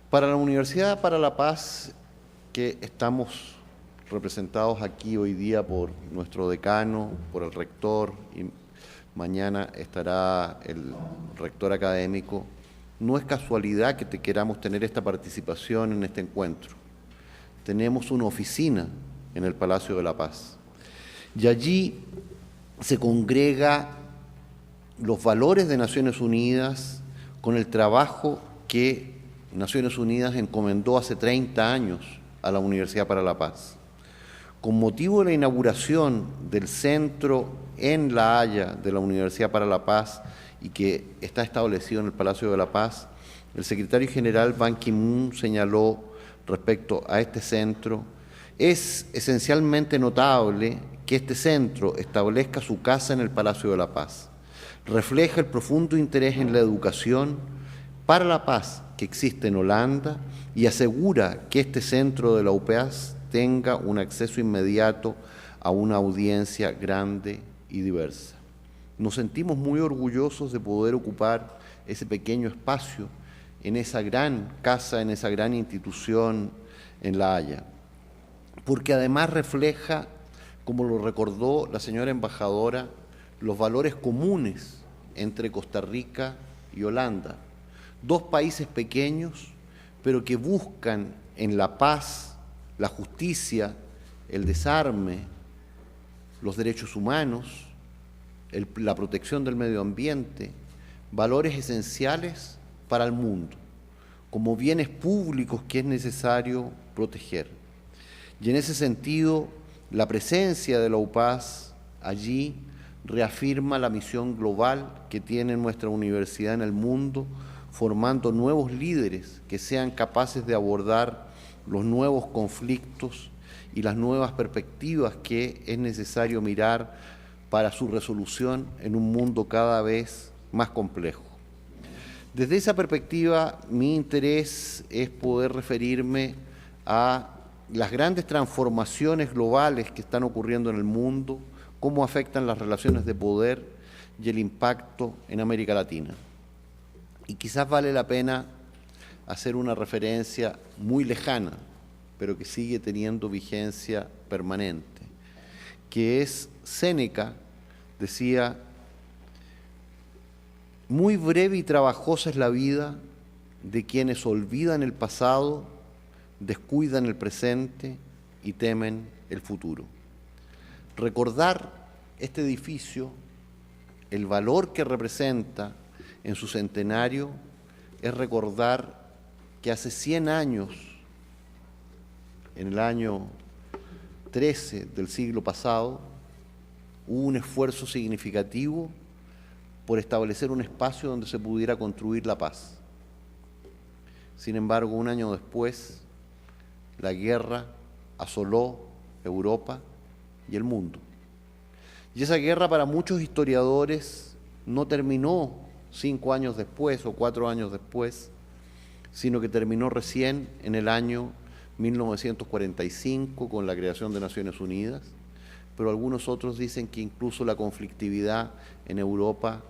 Para la Universidad para la Paz, que estamos representados aquí hoy día por nuestro decano, por el rector, y mañana estará el rector académico, no es casualidad que queramos tener esta participación en este encuentro. Tenemos una oficina en el Palacio de la Paz y allí se congrega los valores de Naciones Unidas con el trabajo que Naciones Unidas encomendó hace 30 años a la Universidad para la Paz. Con motivo de la inauguración del centro en La Haya de la Universidad para la Paz y que está establecido en el Palacio de la Paz, el secretario general Ban Ki-moon señaló respecto a este centro: es esencialmente notable que este centro establezca su casa en el Palacio de la Paz. Refleja el profundo interés en la educación para la paz que existe en Holanda y asegura que este centro de la UPAS tenga un acceso inmediato a una audiencia grande y diversa. Nos sentimos muy orgullosos de poder ocupar ese pequeño espacio en esa gran casa, en esa gran institución en La Haya, porque además refleja, como lo recordó la señora embajadora, los valores comunes entre Costa Rica y Holanda, dos países pequeños, pero que buscan en la paz, la justicia, el desarme, los derechos humanos, la protección del medio ambiente, valores esenciales para el mundo, como bienes públicos que es necesario proteger. Y en ese sentido, la presencia de la UPAS allí reafirma la misión global que tiene nuestra universidad en el mundo, formando nuevos líderes que sean capaces de abordar los nuevos conflictos y las nuevas perspectivas que es necesario mirar para su resolución en un mundo cada vez más complejo. Desde esa perspectiva, mi interés es poder referirme a las grandes transformaciones globales que están ocurriendo en el mundo, cómo afectan las relaciones de poder y el impacto en América Latina. Y quizás vale la pena hacer una referencia muy lejana, pero que sigue teniendo vigencia permanente, que es Séneca, decía: muy breve y trabajosa es la vida de quienes olvidan el pasado, descuidan el presente y temen el futuro. Recordar este edificio, el valor que representa en su centenario, es recordar que hace 100 años, en el año 13 del siglo pasado, hubo un esfuerzo significativo por establecer un espacio donde se pudiera construir la paz. Sin embargo, un año después, la guerra asoló Europa y el mundo. Y esa guerra, para muchos historiadores, no terminó 5 años después o 4 años después, sino que terminó recién en el año 1945 con la creación de Naciones Unidas, pero algunos otros dicen que incluso la conflictividad en Europa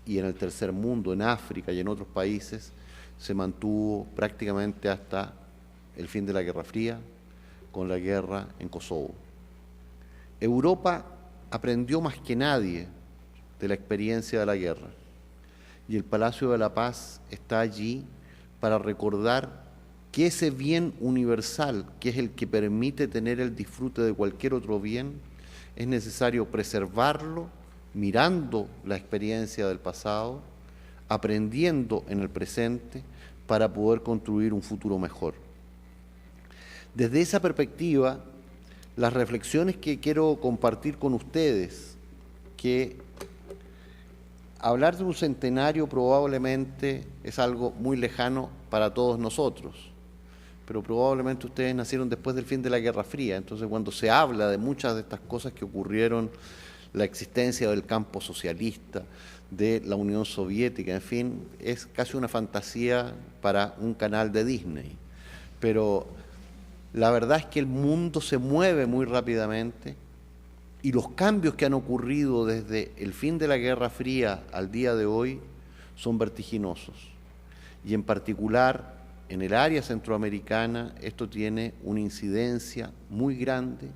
y en el tercer mundo, en África y en otros países, se mantuvo prácticamente hasta el fin de la Guerra Fría, con la guerra en Kosovo. Europa aprendió más que nadie de la experiencia de la guerra, y el Palacio de la Paz está allí para recordar que ese bien universal, que es el que permite tener el disfrute de cualquier otro bien, es necesario preservarlo, mirando la experiencia del pasado, aprendiendo en el presente para poder construir un futuro mejor. Desde esa perspectiva, las reflexiones que quiero compartir con ustedes, que hablar de un centenario probablemente es algo muy lejano para todos nosotros, pero probablemente ustedes nacieron después del fin de la Guerra Fría, entonces cuando se habla de muchas de estas cosas que ocurrieron, la existencia del campo socialista, de la Unión Soviética, en fin, es casi una fantasía para un canal de Disney. Pero la verdad es que el mundo se mueve muy rápidamente y los cambios que han ocurrido desde el fin de la Guerra Fría al día de hoy son vertiginosos. Y en particular en el área centroamericana esto tiene una incidencia muy grande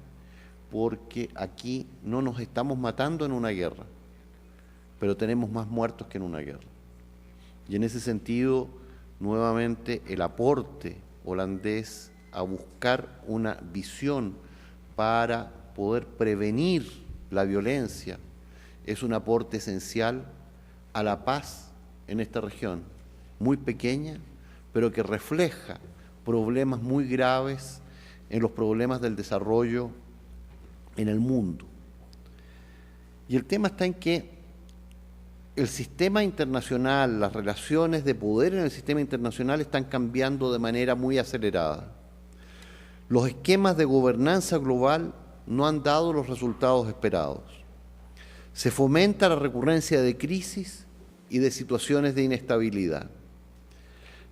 porque aquí no nos estamos matando en una guerra, pero tenemos más muertos que en una guerra. Y en ese sentido, nuevamente, el aporte holandés a buscar una visión para poder prevenir la violencia es un aporte esencial a la paz en esta región, muy pequeña, pero que refleja problemas muy graves en los problemas del desarrollo en el mundo. Y el tema está en que el sistema internacional, las relaciones de poder en el sistema internacional están cambiando de manera muy acelerada. Los esquemas de gobernanza global no han dado los resultados esperados. Se fomenta la recurrencia de crisis y de situaciones de inestabilidad.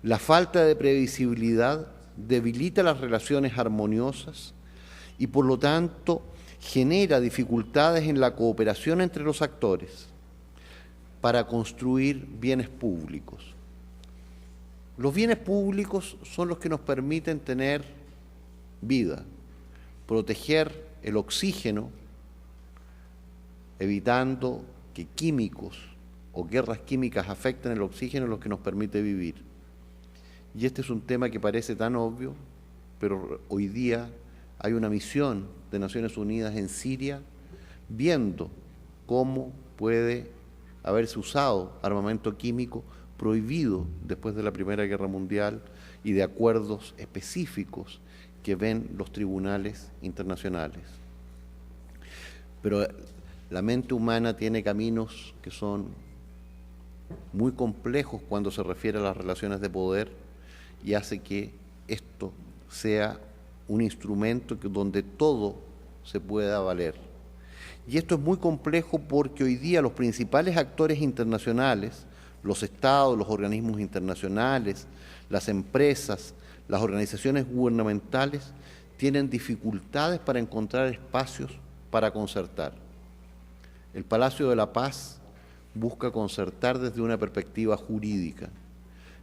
La falta de previsibilidad debilita las relaciones armoniosas y, por lo tanto, genera dificultades en la cooperación entre los actores para construir bienes públicos. Los bienes públicos son los que nos permiten tener vida, proteger el oxígeno, evitando que químicos o guerras químicas afecten el oxígeno, lo que nos permite vivir. Y este es un tema que parece tan obvio, pero hoy día hay una misión de Naciones Unidas en Siria viendo cómo puede haberse usado armamento químico prohibido después de la Primera Guerra Mundial y de acuerdos específicos que ven los tribunales internacionales. Pero la mente humana tiene caminos que son muy complejos cuando se refiere a las relaciones de poder y hace que esto sea un instrumento donde todo se pueda valer. Y esto es muy complejo porque hoy día los principales actores internacionales, los estados, los organismos internacionales, las empresas, las organizaciones gubernamentales, tienen dificultades para encontrar espacios para concertar. El Palacio de la Paz busca concertar desde una perspectiva jurídica.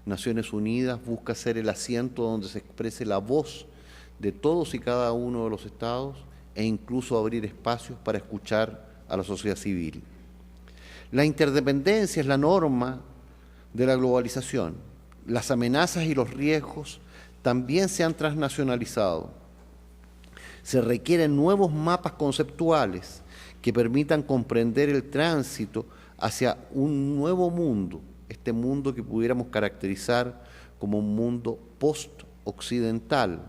Naciones Unidas busca ser el asiento donde se exprese la voz de todos y cada uno de los estados e incluso abrir espacios para escuchar a la sociedad civil. La interdependencia es la norma de la globalización. Las amenazas y los riesgos también se han transnacionalizado. Se requieren nuevos mapas conceptuales que permitan comprender el tránsito hacia un nuevo mundo, este mundo que pudiéramos caracterizar como un mundo post-occidental,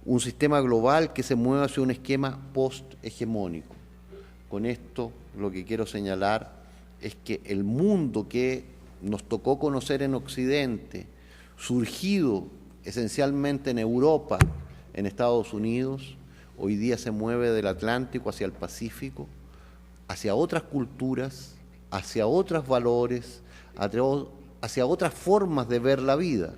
un sistema global que se mueve hacia un esquema post-hegemónico. Con esto lo que quiero señalar es que el mundo que nos tocó conocer en Occidente, surgido esencialmente en Europa, en Estados Unidos, hoy día se mueve del Atlántico hacia el Pacífico, hacia otras culturas, hacia otros valores, hacia otras formas de ver la vida,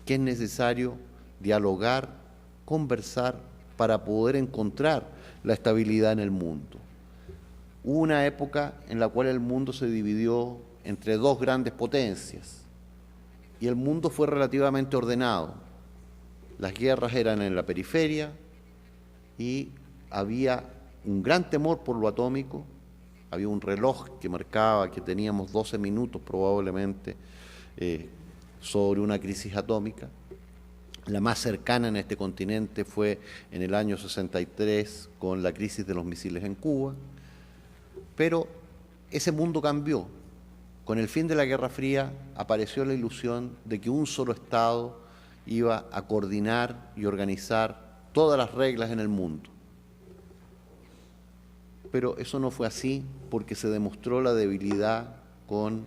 que es necesario dialogar, conversar para poder encontrar la estabilidad en el mundo. Hubo una época en la cual el mundo se dividió entre dos grandes potencias y el mundo fue relativamente ordenado. Las guerras eran en la periferia y había un gran temor por lo atómico. Había un reloj que marcaba que teníamos 12 minutos probablemente sobre una crisis atómica. La más cercana en este continente fue en el año 63 con la crisis de los misiles en Cuba. Pero ese mundo cambió. Con el fin de la Guerra Fría apareció la ilusión de que un solo Estado iba a coordinar y organizar todas las reglas en el mundo. Pero eso no fue así porque se demostró la debilidad con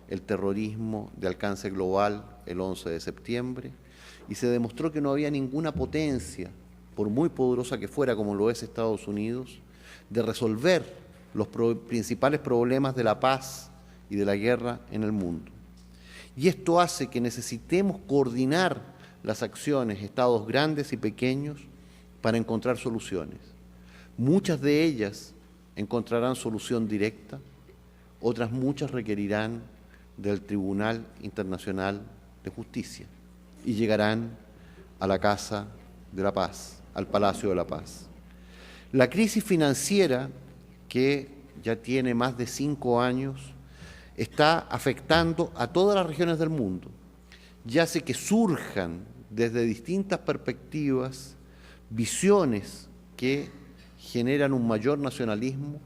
el terrorismo de alcance global el 11 de septiembre y se demostró que no había ninguna potencia, por muy poderosa que fuera como lo es Estados Unidos, de resolver los principales problemas de la paz y de la guerra en el mundo. Y esto hace que necesitemos coordinar las acciones, estados grandes y pequeños, para encontrar soluciones. Muchas de ellas encontrarán solución directa, otras muchas requerirán del Tribunal Internacional de Justicia. y llegarán a la Casa de la Paz, al Palacio de la Paz. La crisis financiera, que ya tiene más de 5 años, está afectando a todas las regiones del mundo y hace que surjan desde distintas perspectivas visiones que generan un mayor nacionalismo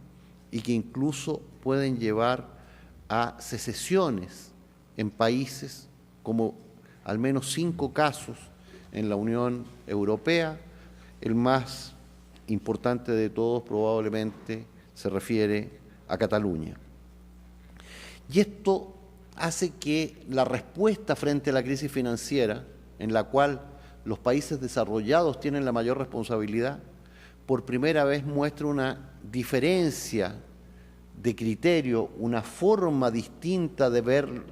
y que incluso pueden llevar a secesiones en países, como al menos 5 casos en la Unión Europea. El más importante de todos probablemente se refiere a Cataluña. Y esto hace que la respuesta frente a la crisis financiera, en la cual los países desarrollados tienen la mayor responsabilidad, por primera vez muestra una diferencia de criterio, una forma distinta de ver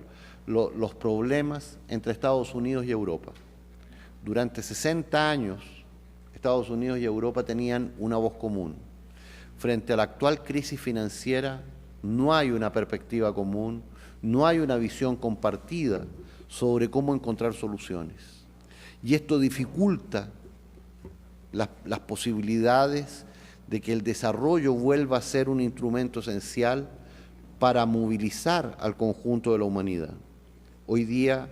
los problemas entre Estados Unidos y Europa. Durante 60 años, Estados Unidos y Europa tenían una voz común. Frente a la actual crisis financiera, no hay una perspectiva común, no hay una visión compartida sobre cómo encontrar soluciones. Y esto dificulta las posibilidades de que el desarrollo vuelva a ser un instrumento esencial para movilizar al conjunto de la humanidad. Hoy día,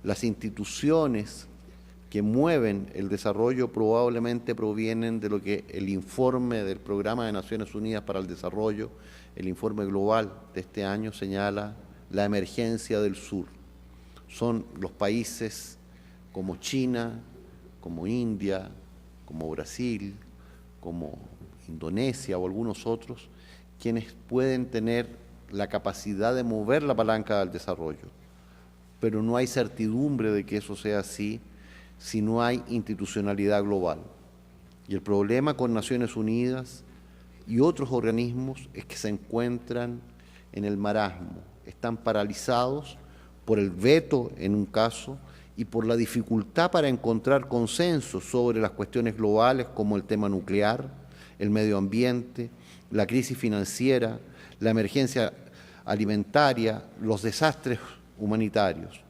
las instituciones que mueven el desarrollo probablemente provienen de lo que el informe del Programa de Naciones Unidas para el Desarrollo, el informe global de este año, señala la emergencia del sur. Son los países como China, como India, como Brasil, como Indonesia o algunos otros, quienes pueden tener la capacidad de mover la palanca del desarrollo. Pero no hay certidumbre de que eso sea así si no hay institucionalidad global. Y el problema con Naciones Unidas y otros organismos es que se encuentran en el marasmo, están paralizados por el veto en un caso y por la dificultad para encontrar consensos sobre las cuestiones globales como el tema nuclear, el medio ambiente, la crisis financiera, la emergencia alimentaria, los desastres humanitarios.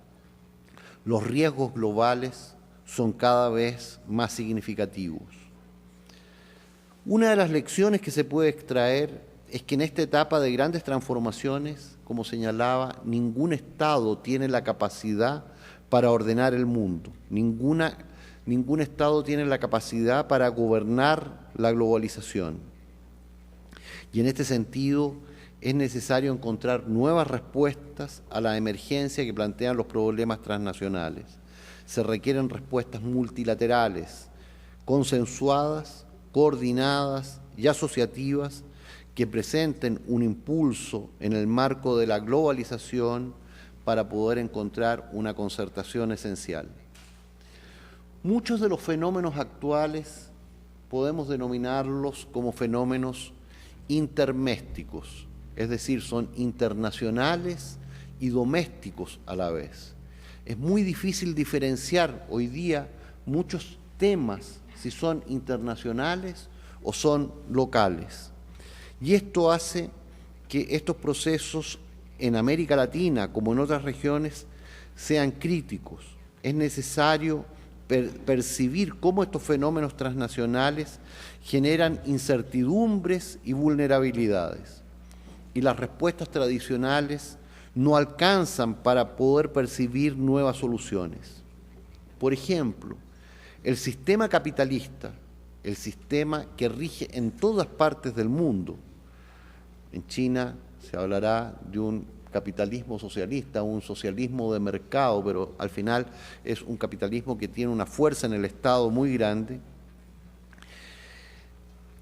Los riesgos globales son cada vez más significativos. Una de las lecciones que se puede extraer es que en esta etapa de grandes transformaciones, como señalaba, ningún Estado tiene la capacidad para ordenar el mundo, ningún Estado tiene la capacidad para gobernar la globalización. Y en este sentido es necesario encontrar nuevas respuestas a la emergencia que plantean los problemas transnacionales. Se requieren respuestas multilaterales, consensuadas, coordinadas y asociativas que presenten un impulso en el marco de la globalización para poder encontrar una concertación esencial. Muchos de los fenómenos actuales podemos denominarlos como fenómenos intermésticos, es decir, son internacionales y domésticos a la vez. Es muy difícil diferenciar hoy día muchos temas si son internacionales o son locales. Y esto hace que estos procesos en América Latina, como en otras regiones, sean críticos. Es necesario percibir cómo estos fenómenos transnacionales generan incertidumbres y vulnerabilidades. Y las respuestas tradicionales no alcanzan para poder percibir nuevas soluciones. Por ejemplo, el sistema capitalista, el sistema que rige en todas partes del mundo. En China se hablará de un capitalismo socialista, un socialismo de mercado, pero al final es un capitalismo que tiene una fuerza en el Estado muy grande.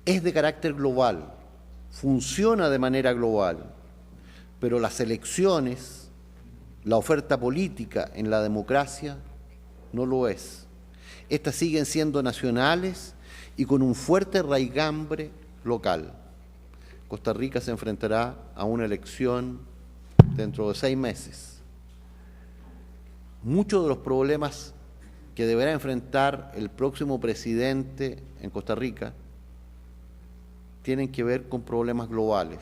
Es de carácter global, funciona de manera global, pero las elecciones, la oferta política en la democracia no lo es. Estas siguen siendo nacionales y con un fuerte raigambre local. Costa Rica se enfrentará a una elección dentro de 6 meses. Muchos de los problemas que deberá enfrentar el próximo presidente en Costa Rica tienen que ver con problemas globales.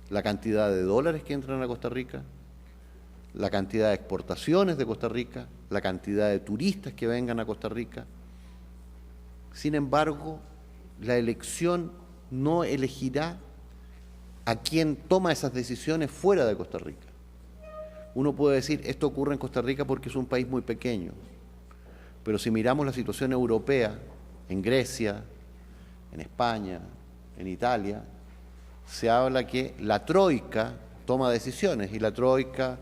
La cantidad de dólares que entran a Costa Rica, la cantidad de exportaciones de Costa Rica, la cantidad de turistas que vengan a Costa Rica. Sin embargo, la elección no elegirá a quien toma esas decisiones fuera de Costa Rica. Uno puede decir, esto ocurre en Costa Rica porque es un país muy pequeño, pero si miramos la situación europea, en Grecia, en España, en Italia, se habla que la Troika toma decisiones, y la Troika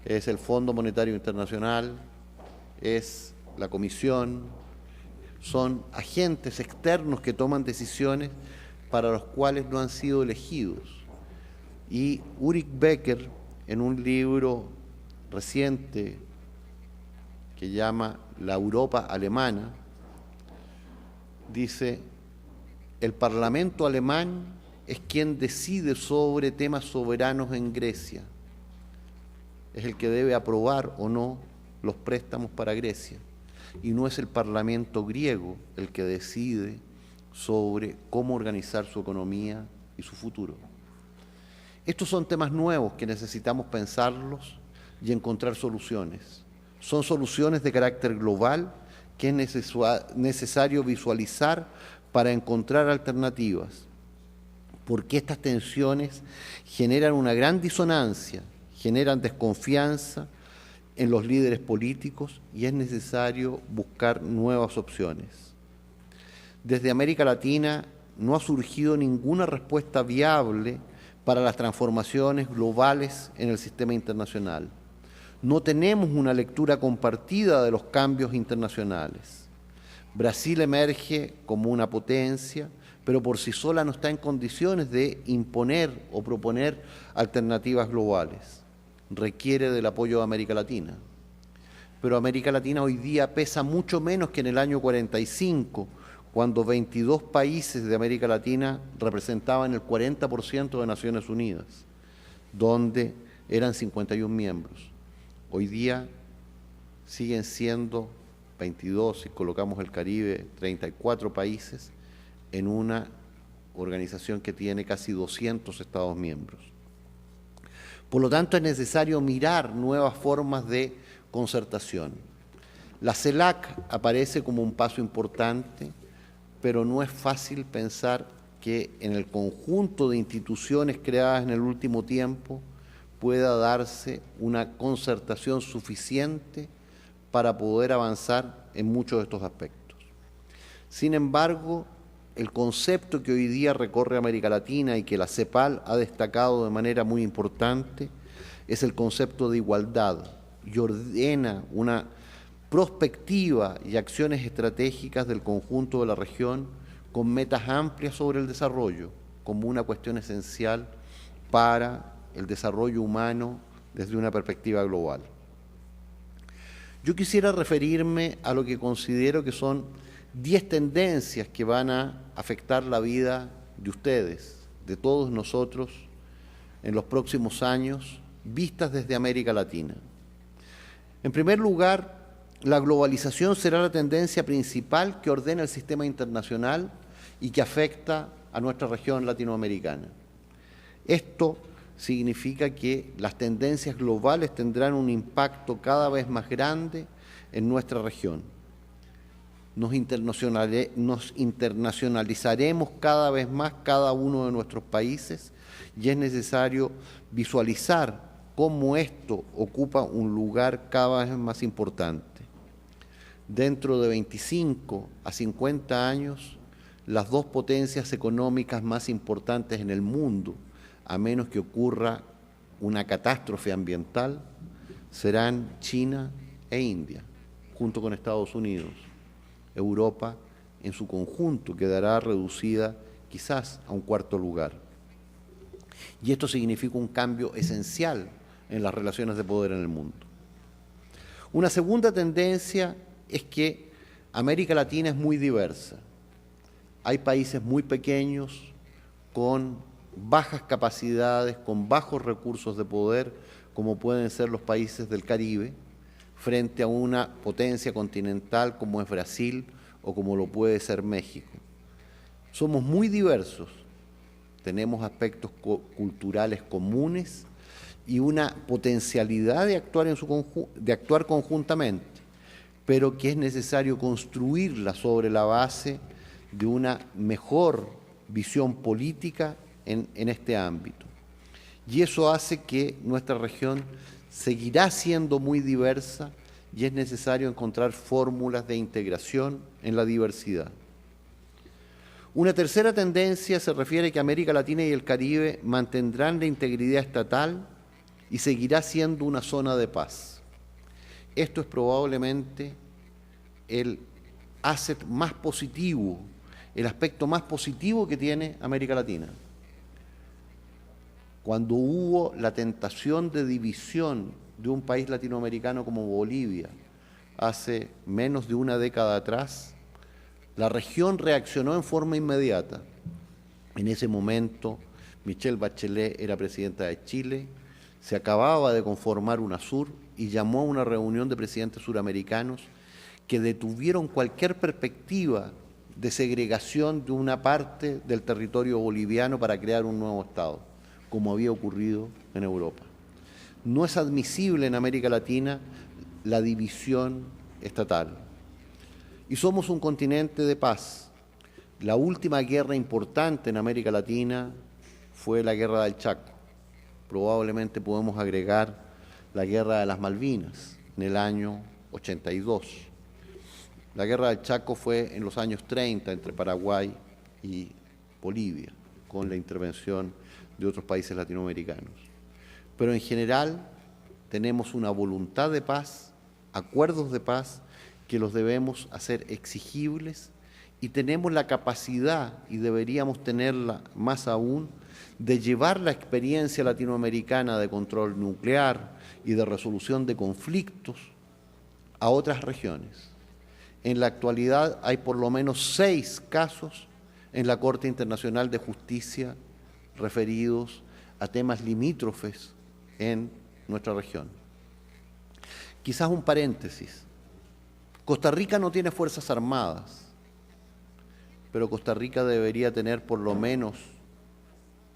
es el Fondo Monetario Internacional, es la Comisión, son agentes externos que toman decisiones para los cuales no han sido elegidos. Y Ulrich Becker, en un libro reciente que llama La Europa Alemana, dice: el Parlamento alemán es quien decide sobre temas soberanos en Grecia. Es el que debe aprobar o no los préstamos para Grecia. Y no es el Parlamento griego el que decide sobre cómo organizar su economía y su futuro. Estos son temas nuevos que necesitamos pensarlos y encontrar soluciones. Son soluciones de carácter global que es necesario visualizar para encontrar alternativas, porque estas tensiones generan una gran disonancia, generan desconfianza en los líderes políticos y es necesario buscar nuevas opciones. Desde América Latina no ha surgido ninguna respuesta viable para las transformaciones globales en el sistema internacional. No tenemos una lectura compartida de los cambios internacionales. Brasil emerge como una potencia, pero por sí sola no está en condiciones de imponer o proponer alternativas globales. Requiere del apoyo de América Latina. Pero América Latina hoy día pesa mucho menos que en el año 45, cuando 22 países de América Latina representaban el 40% de Naciones Unidas, donde eran 51 miembros. Hoy día siguen siendo 22, si colocamos el Caribe, 34 países en una organización que tiene casi 200 Estados miembros. Por lo tanto, es necesario mirar nuevas formas de concertación. La CELAC aparece como un paso importante, pero no es fácil pensar que en el conjunto de instituciones creadas en el último tiempo pueda darse una concertación suficiente para poder avanzar en muchos de estos aspectos. Sin embargo, el concepto que hoy día recorre América Latina y que la CEPAL ha destacado de manera muy importante es el concepto de igualdad y ordena una prospectiva y acciones estratégicas del conjunto de la región con metas amplias sobre el desarrollo como una cuestión esencial para el desarrollo humano desde una perspectiva global. Yo quisiera referirme a lo que considero que son 10 tendencias que van a afectar la vida de ustedes, de todos nosotros, en los próximos años, vistas desde América Latina. En primer lugar, la globalización será la tendencia principal que ordena el sistema internacional y que afecta a nuestra región latinoamericana. Esto significa que las tendencias globales tendrán un impacto cada vez más grande en nuestra región. Nos internacionalizaremos cada vez más cada uno de nuestros países y es necesario visualizar cómo esto ocupa un lugar cada vez más importante. Dentro de 25 a 50 años, las dos potencias económicas más importantes en el mundo, a menos que ocurra una catástrofe ambiental, serán China e India, junto con Estados Unidos. Europa, en su conjunto, quedará reducida quizás a un cuarto lugar. Y esto significa un cambio esencial en las relaciones de poder en el mundo. Una segunda tendencia es que América Latina es muy diversa. Hay países muy pequeños, con bajas capacidades, con bajos recursos de poder, como pueden ser los países del Caribe, frente a una potencia continental como es Brasil o como lo puede ser México. Somos muy diversos, tenemos aspectos culturales comunes y una potencialidad de actuar conjuntamente, pero que es necesario construirla sobre la base de una mejor visión política en este ámbito. Y eso hace que nuestra región seguirá siendo muy diversa y es necesario encontrar fórmulas de integración en la diversidad. Una tercera tendencia se refiere a que América Latina y el Caribe mantendrán la integridad estatal y seguirá siendo una zona de paz. Esto es probablemente el asset más positivo, el aspecto más positivo que tiene América Latina. Cuando hubo la tentación de división de un país latinoamericano como Bolivia, hace menos de una década atrás, la región reaccionó en forma inmediata. En ese momento, Michelle Bachelet era presidenta de Chile, se acababa de conformar UNASUR y llamó a una reunión de presidentes suramericanos que detuvieron cualquier perspectiva de segregación de una parte del territorio boliviano para crear un nuevo Estado, como había ocurrido en Europa. No es admisible en América Latina la división estatal. Y somos un continente de paz. La última guerra importante en América Latina fue la Guerra del Chaco. Probablemente podemos agregar la Guerra de las Malvinas en el año 82. La Guerra del Chaco fue en los años 30 entre Paraguay y Bolivia, con la intervención de otros países latinoamericanos. Pero en general tenemos una voluntad de paz, acuerdos de paz, que los debemos hacer exigibles y tenemos la capacidad, y deberíamos tenerla más aún, de llevar la experiencia latinoamericana de control nuclear y de resolución de conflictos a otras regiones. En la actualidad hay por lo menos 6 casos en la Corte Internacional de Justicia referidos a temas limítrofes en nuestra región. Quizás un paréntesis. Costa Rica no tiene fuerzas armadas, pero Costa Rica debería tener por lo menos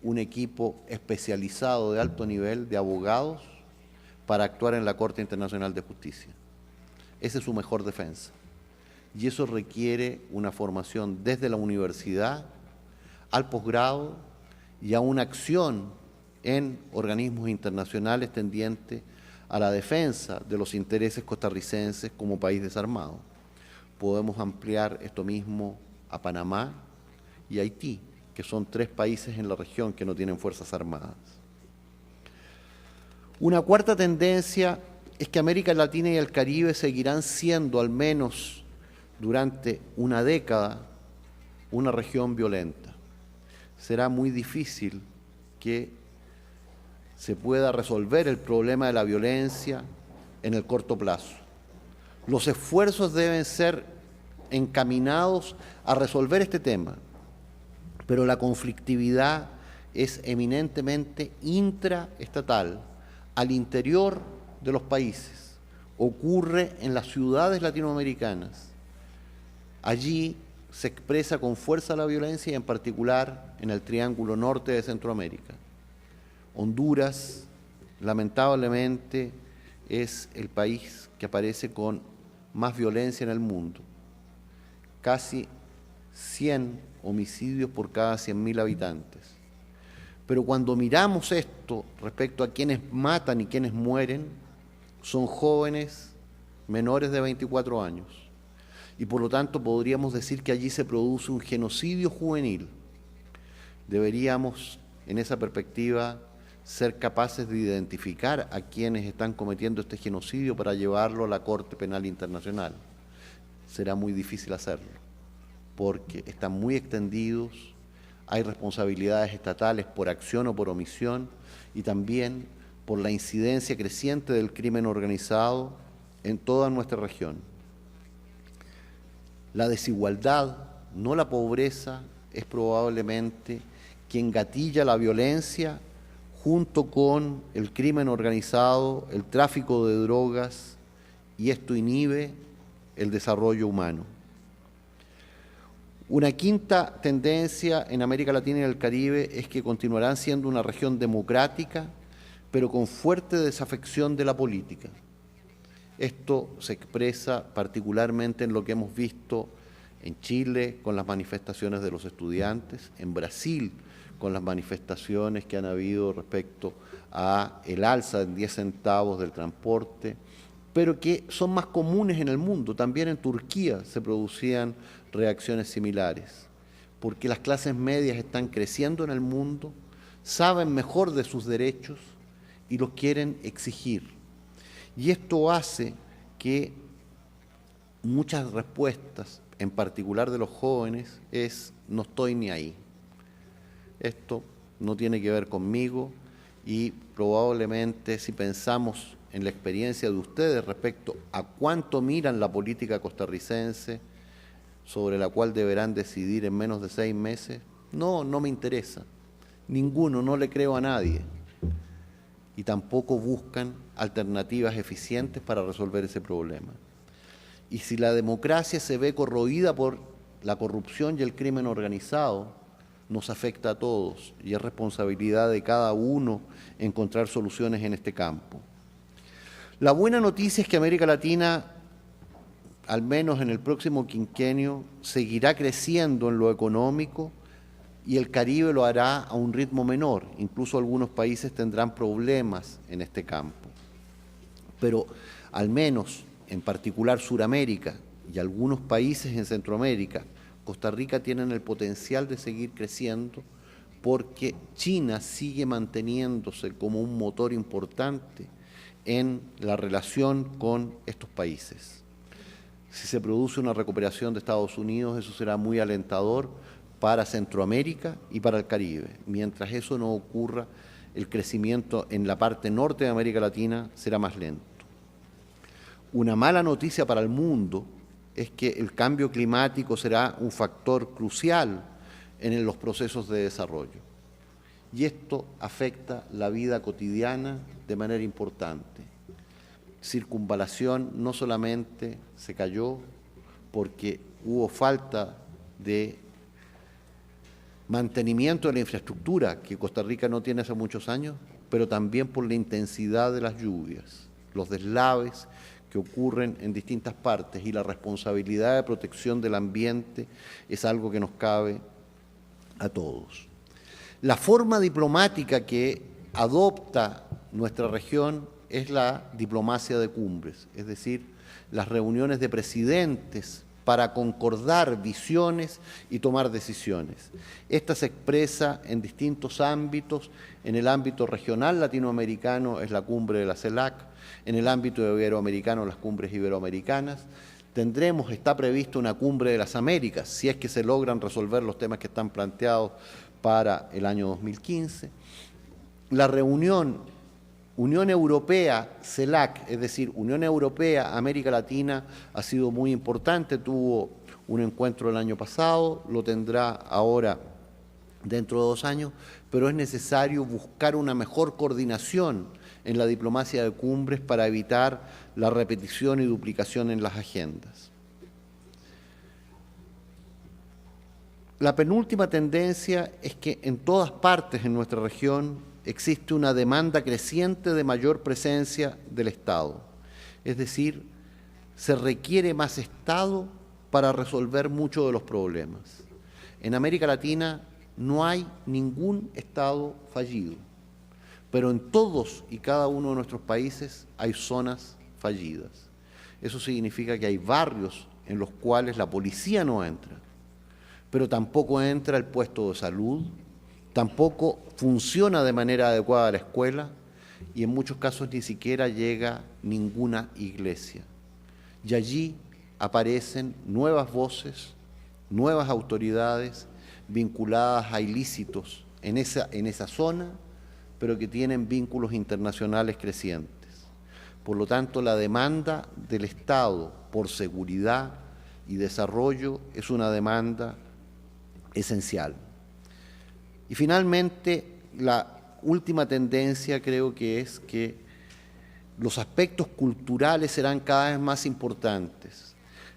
un equipo especializado de alto nivel de abogados para actuar en la Corte Internacional de Justicia. Esa es su mejor defensa. Y eso requiere una formación desde la universidad al posgrado y a una acción en organismos internacionales tendiente a la defensa de los intereses costarricenses como país desarmado. Podemos ampliar esto mismo a Panamá y Haití, que son 3 países en la región que no tienen fuerzas armadas. Una cuarta tendencia es que América Latina y el Caribe seguirán siendo, al menos durante una década, una región violenta. Será muy difícil que se pueda resolver el problema de la violencia en el corto plazo. Los esfuerzos deben ser encaminados a resolver este tema, pero la conflictividad es eminentemente intraestatal, al interior de los países. Ocurre en las ciudades latinoamericanas. Allí se expresa con fuerza la violencia y en particular en el Triángulo Norte de Centroamérica. Honduras, lamentablemente, es el país que aparece con más violencia en el mundo. Casi 100 homicidios por cada 100.000 habitantes. Pero cuando miramos esto respecto a quienes matan y quienes mueren, son jóvenes menores de 24 años. Y por lo tanto podríamos decir que allí se produce un genocidio juvenil. Deberíamos, en esa perspectiva, ser capaces de identificar a quienes están cometiendo este genocidio para llevarlo a la Corte Penal Internacional. Será muy difícil hacerlo, porque están muy extendidos, hay responsabilidades estatales por acción o por omisión, y también por la incidencia creciente del crimen organizado en toda nuestra región. La desigualdad, no la pobreza, es probablemente quien gatilla la violencia junto con el crimen organizado, el tráfico de drogas, y esto inhibe el desarrollo humano. Una quinta tendencia en América Latina y el Caribe es que continuarán siendo una región democrática, pero con fuerte desafección de la política. Esto se expresa particularmente en lo que hemos visto en Chile con las manifestaciones de los estudiantes, en Brasil con las manifestaciones que han habido respecto a el alza en 10 centavos del transporte, pero que son más comunes en el mundo. También en Turquía se producían reacciones similares, porque las clases medias están creciendo en el mundo, saben mejor de sus derechos y los quieren exigir. Y esto hace que muchas respuestas, en particular de los jóvenes, es no estoy ni ahí. Esto no tiene que ver conmigo y probablemente si pensamos en la experiencia de ustedes respecto a cuánto miran la política costarricense, sobre la cual deberán decidir en menos de 6 meses, no me interesa. Ninguno, no le creo a nadie. Y tampoco buscan alternativas eficientes para resolver ese problema. Y si la democracia se ve corroída por la corrupción y el crimen organizado, nos afecta a todos y es responsabilidad de cada uno encontrar soluciones en este campo. La buena noticia es que América Latina, al menos en el próximo quinquenio, seguirá creciendo en lo económico y el Caribe lo hará a un ritmo menor. Incluso algunos países tendrán problemas en este campo. Pero al menos, en particular Suramérica y algunos países en Centroamérica, Costa Rica tienen el potencial de seguir creciendo porque China sigue manteniéndose como un motor importante en la relación con estos países. Si se produce una recuperación de Estados Unidos, eso será muy alentador para Centroamérica y para el Caribe. Mientras eso no ocurra, el crecimiento en la parte norte de América Latina será más lento. Una mala noticia para el mundo es que el cambio climático será un factor crucial en los procesos de desarrollo. Y esto afecta la vida cotidiana de manera importante. Circunvalación no solamente se cayó porque hubo falta de mantenimiento de la infraestructura que Costa Rica no tiene hace muchos años, pero también por la intensidad de las lluvias, los deslaves que ocurren en distintas partes y la responsabilidad de protección del ambiente es algo que nos cabe a todos. La forma diplomática que adopta nuestra región es la diplomacia de cumbres, es decir, las reuniones de presidentes para concordar visiones y tomar decisiones. Esta se expresa en distintos ámbitos. En el ámbito regional latinoamericano es la cumbre de la CELAC, en el ámbito iberoamericano las cumbres iberoamericanas. Está prevista una cumbre de las Américas, si es que se logran resolver los temas que están planteados para el año 2015. La reunión Unión Europea, CELAC, es decir, Unión Europea, América Latina, ha sido muy importante, tuvo un encuentro el año pasado, lo tendrá ahora dentro de 2 años, pero es necesario buscar una mejor coordinación en la diplomacia de cumbres para evitar la repetición y duplicación en las agendas. La penúltima tendencia es que en todas partes en nuestra región existe una demanda creciente de mayor presencia del Estado. Es decir, se requiere más Estado para resolver muchos de los problemas. En América Latina no hay ningún Estado fallido, pero en todos y cada uno de nuestros países hay zonas fallidas. Eso significa que hay barrios en los cuales la policía no entra, pero tampoco entra el puesto de salud, tampoco funciona de manera adecuada la escuela y en muchos casos ni siquiera llega ninguna iglesia. Y allí aparecen nuevas voces, nuevas autoridades vinculadas a ilícitos en esa zona, pero que tienen vínculos internacionales crecientes. Por lo tanto, la demanda del Estado por seguridad y desarrollo es una demanda esencial. Y finalmente, la última tendencia creo que es que los aspectos culturales serán cada vez más importantes.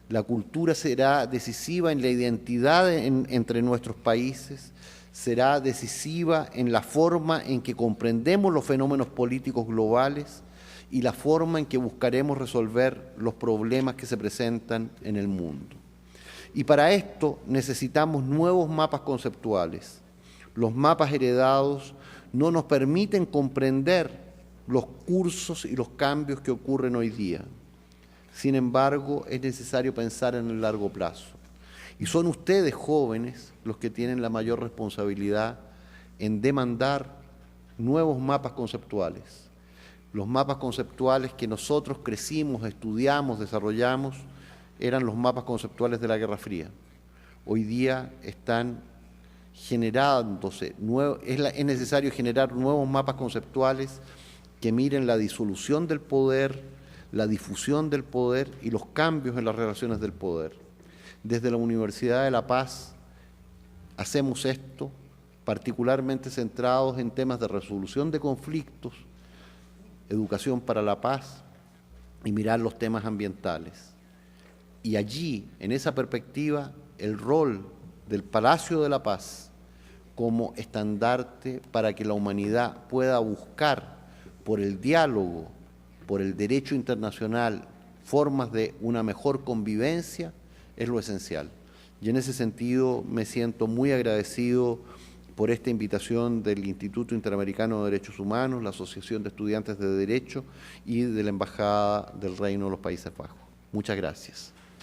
La cultura será decisiva en la identidad entre nuestros países, será decisiva en la forma en que comprendemos los fenómenos políticos globales y la forma en que buscaremos resolver los problemas que se presentan en el mundo. Y para esto necesitamos nuevos mapas conceptuales. Los mapas heredados no nos permiten comprender los cursos y los cambios que ocurren hoy día. Sin embargo, es necesario pensar en el largo plazo. Y son ustedes, jóvenes, los que tienen la mayor responsabilidad en demandar nuevos mapas conceptuales. Los mapas conceptuales que nosotros crecimos, estudiamos, desarrollamos, eran los mapas conceptuales de la Guerra Fría. Hoy día están generándose, es necesario generar nuevos mapas conceptuales que miren la disolución del poder, la difusión del poder y los cambios en las relaciones del poder. Desde la Universidad de La Paz hacemos esto, particularmente centrados en temas de resolución de conflictos, educación para la paz y mirar los temas ambientales. Y allí, en esa perspectiva, el rol del Palacio de la Paz como estandarte para que la humanidad pueda buscar por el diálogo, por el derecho internacional, formas de una mejor convivencia, es lo esencial. Y en ese sentido me siento muy agradecido por esta invitación del Instituto Interamericano de Derechos Humanos, la Asociación de Estudiantes de Derecho y de la Embajada del Reino de los Países Bajos. Muchas gracias.